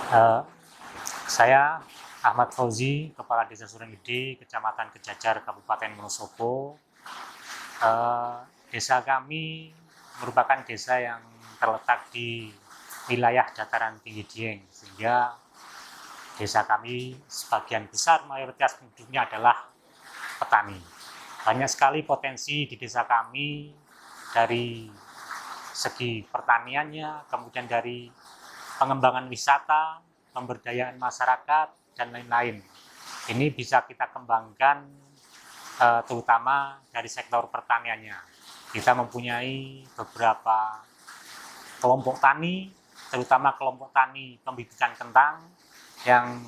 Eh, saya Ahmad Fauzi, Kepala Desa Surengede, Kecamatan Kejajar, Kabupaten Wonosobo. Desa kami merupakan desa yang terletak di wilayah dataran tinggi Dieng, sehingga desa kami sebagian besar mayoritas penduduknya adalah petani. Banyak sekali potensi di desa kami dari segi pertaniannya, kemudian dari pengembangan wisata, pemberdayaan masyarakat, dan lain-lain. Ini bisa kita kembangkan terutama dari sektor pertaniannya. Kita mempunyai beberapa kelompok tani, terutama kelompok tani pembibitan kentang yang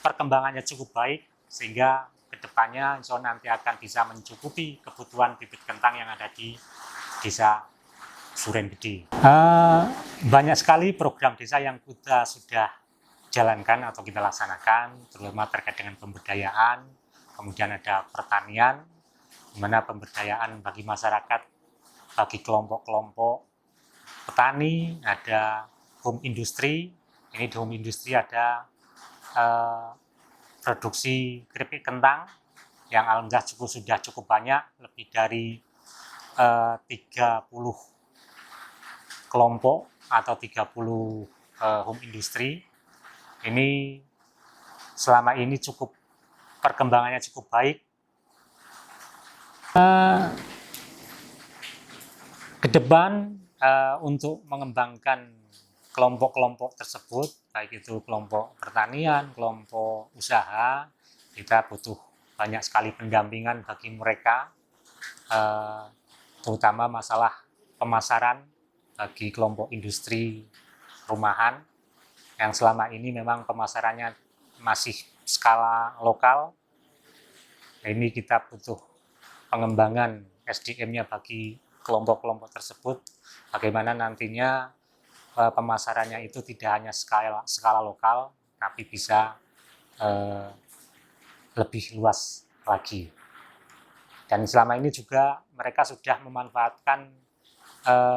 perkembangannya cukup baik, sehingga kedepannya insya Allah nanti akan bisa mencukupi kebutuhan bibit kentang yang ada di desa Surengede. Banyak sekali program desa yang kita sudah jalankan atau kita laksanakan, terutama terkait dengan pemberdayaan, kemudian ada pertanian, di mana pemberdayaan bagi masyarakat, bagi kelompok-kelompok petani, ada home industry. Ini di home industry ada produksi keripik kentang yang alhamdulillah sudah cukup banyak, lebih dari 30 kelompok atau 30 home industry. Ini selama ini perkembangannya cukup baik. Ke depan untuk mengembangkan kelompok-kelompok tersebut, baik itu kelompok pertanian, kelompok usaha, kita butuh banyak sekali pendampingan bagi mereka, terutama masalah pemasaran bagi kelompok industri rumahan yang selama ini memang pemasarannya masih skala lokal. Ini kita butuh pengembangan SDM-nya bagi kelompok-kelompok tersebut, bagaimana nantinya pemasarannya itu tidak hanya skala lokal, tapi bisa lebih luas lagi. Dan selama ini juga mereka sudah memanfaatkan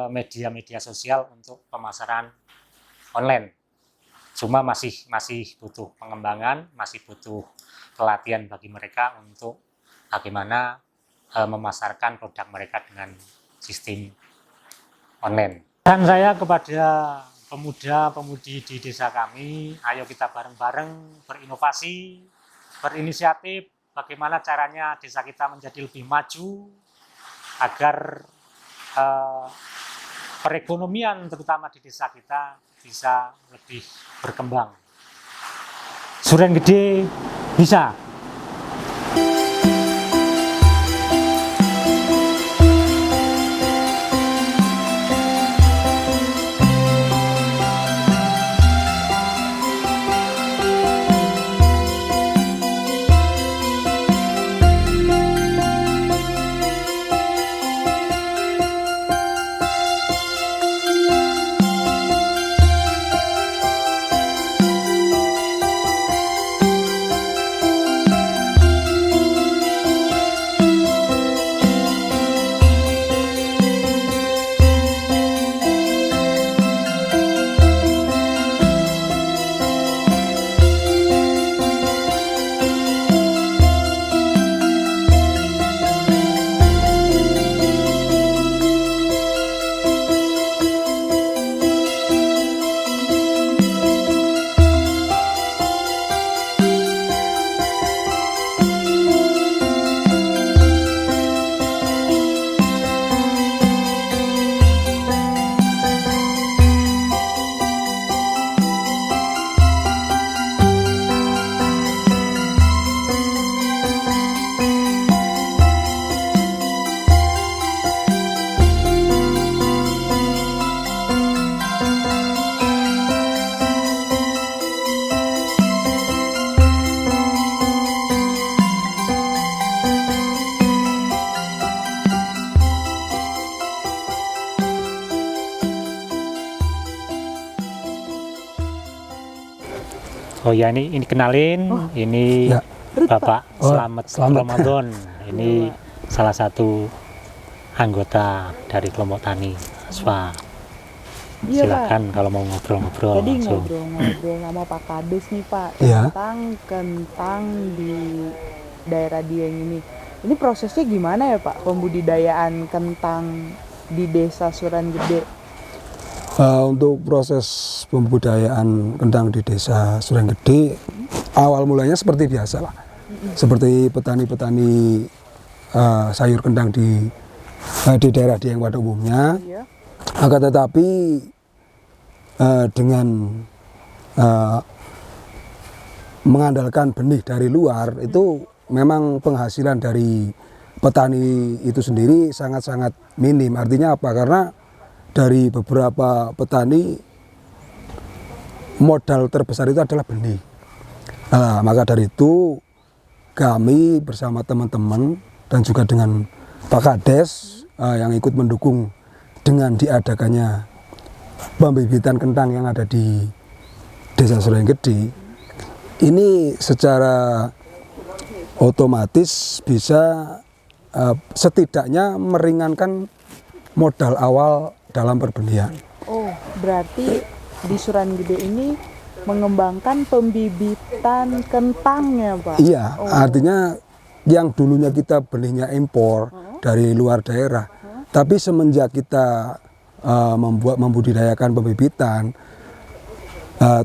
media-media sosial untuk pemasaran online. Cuma masih butuh pengembangan, masih butuh pelatihan bagi mereka untuk bagaimana memasarkan produk mereka dengan sistem online. Dan saya kepada pemuda-pemudi di desa kami, ayo kita bareng-bareng berinovasi, berinisiatif, bagaimana caranya desa kita menjadi lebih maju, agar perekonomian terutama di desa kita bisa lebih berkembang. Surengede bisa. Oh ya, ini kenalin, ini ya. Bapak Selamat Selamat. Ramadan. Ini salah satu anggota dari kelompok tani Aswa. Iya, Silakan kalau mau ngobrol-ngobrol Jadi langsung. ngobrol-ngobrol sama Pak Kades nih Pak Iya. tentang kentang di daerah Dieng ini. Ini prosesnya gimana ya Pak pembudidayaan kentang di Desa Suran Gede? Untuk proses pembudayaan kentang di Desa Surenggede, awal mulanya seperti biasa lah. Seperti petani-petani sayur kentang di daerah Dieng pada umumnya. Iya. Akan tetapi dengan mengandalkan benih dari luar, itu memang penghasilan dari petani itu sendiri sangat-sangat minim. Artinya apa? Karena dari beberapa petani modal terbesar itu adalah benih. Maka dari itu kami bersama teman-teman dan juga dengan Pak Kades yang ikut mendukung dengan diadakannya pembibitan kentang yang ada di Desa Surenggede, ini secara otomatis bisa setidaknya meringankan modal awal dalam perbenihan. Oh, berarti di Suran Gede ini mengembangkan pembibitan kentangnya Pak? Iya, artinya yang dulunya kita benihnya impor dari luar daerah, tapi semenjak kita membudidayakan pembibitan,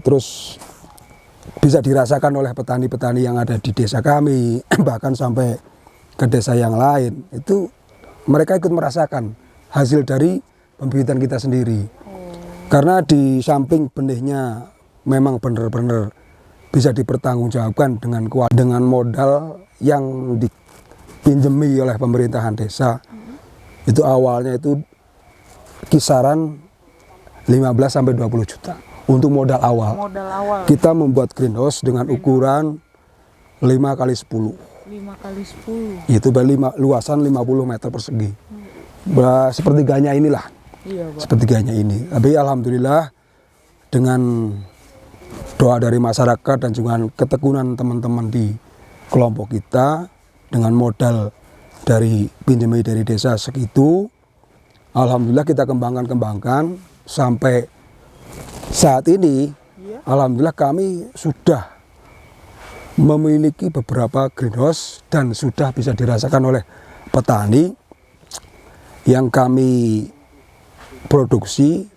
terus bisa dirasakan oleh petani-petani yang ada di desa kami, bahkan sampai ke desa yang lain, itu mereka ikut merasakan hasil dari pembibitan kita sendiri. Karena di samping benihnya memang benar-benar bisa dipertanggungjawabkan dengan modal yang dipinjemi oleh pemerintahan desa. Itu awalnya itu kisaran 15-20 juta untuk modal awal. Modal awal Kita membuat greenhouse dengan ukuran 5x10. 5x10. Itu luasan 50 meter persegi. Sepertiganya inilah. Iya Pak. Sepertiganya ini. Tapi alhamdulillah dengan doa dari masyarakat dan juga ketekunan teman-teman di kelompok kita, dengan modal dari pinjami dari desa segitu, alhamdulillah kita kembangkan sampai saat ini. Alhamdulillah kami sudah memiliki beberapa greenhouse dan sudah bisa dirasakan oleh petani yang kami produksi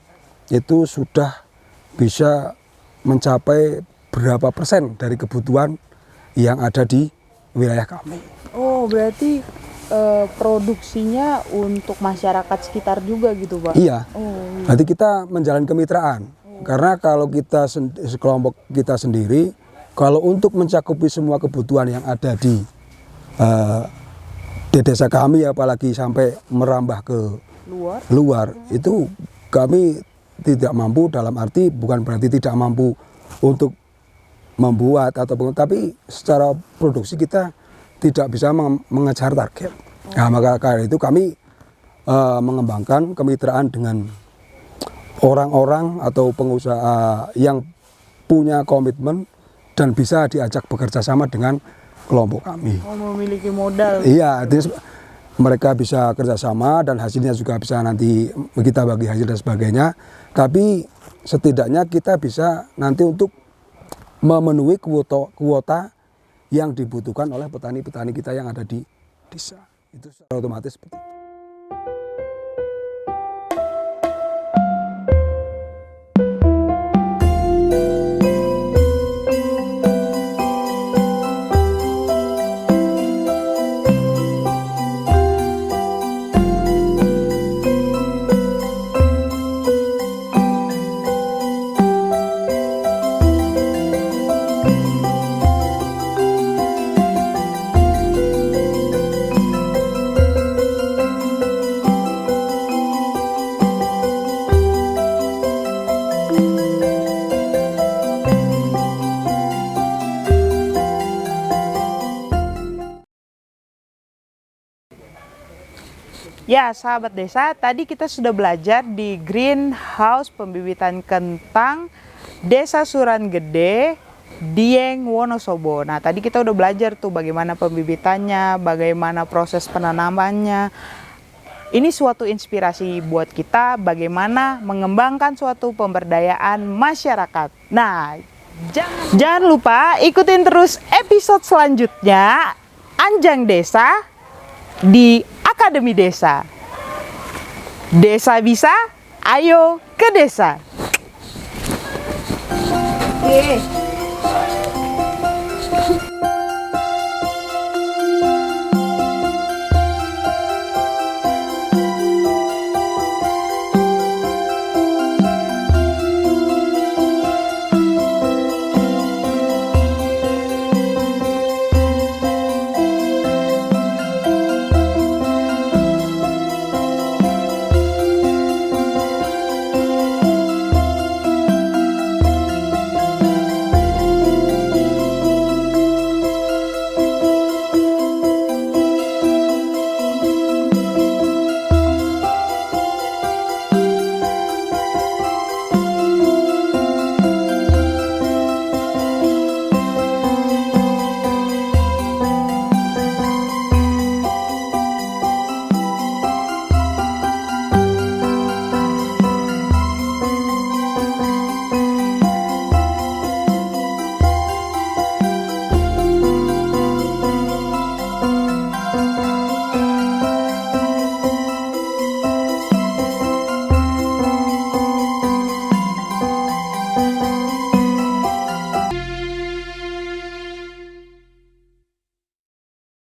itu sudah bisa mencapai berapa persen dari kebutuhan yang ada di wilayah kami. Oh, berarti produksinya untuk masyarakat sekitar juga gitu Pak? Iya, Oh, nanti kita menjalin kemitraan. Karena kalau kita sekelompok kita sendiri, kalau untuk mencakupi semua kebutuhan yang ada di desa kami, apalagi sampai merambah ke luar, itu kami tidak mampu, dalam arti bukan berarti tidak mampu untuk membuat tapi secara produksi kita tidak bisa mengejar target. Nah, maka karena itu kami mengembangkan kemitraan dengan orang-orang atau pengusaha yang punya komitmen dan bisa diajak bekerja sama dengan kelompok kami. Oh, memiliki modal. Iya, artinya mereka bisa kerjasama dan hasilnya juga bisa nanti kita bagi hasil dan sebagainya. Tapi setidaknya kita bisa nanti untuk memenuhi kuota yang dibutuhkan oleh petani-petani kita yang ada di desa. Itu secara otomatis seperti itu. Ya, sahabat desa, tadi kita sudah belajar di greenhouse pembibitan kentang Desa Suran Gede, Dieng, Wonosobo. Nah, tadi kita udah belajar tuh bagaimana pembibitannya, bagaimana proses penanamannya. ini suatu inspirasi buat kita bagaimana mengembangkan suatu pemberdayaan masyarakat. Nah, jangan lupa ikutin terus episode selanjutnya Anjang Desa di Akademi Desa. Desa bisa, ayo ke desa. Oke.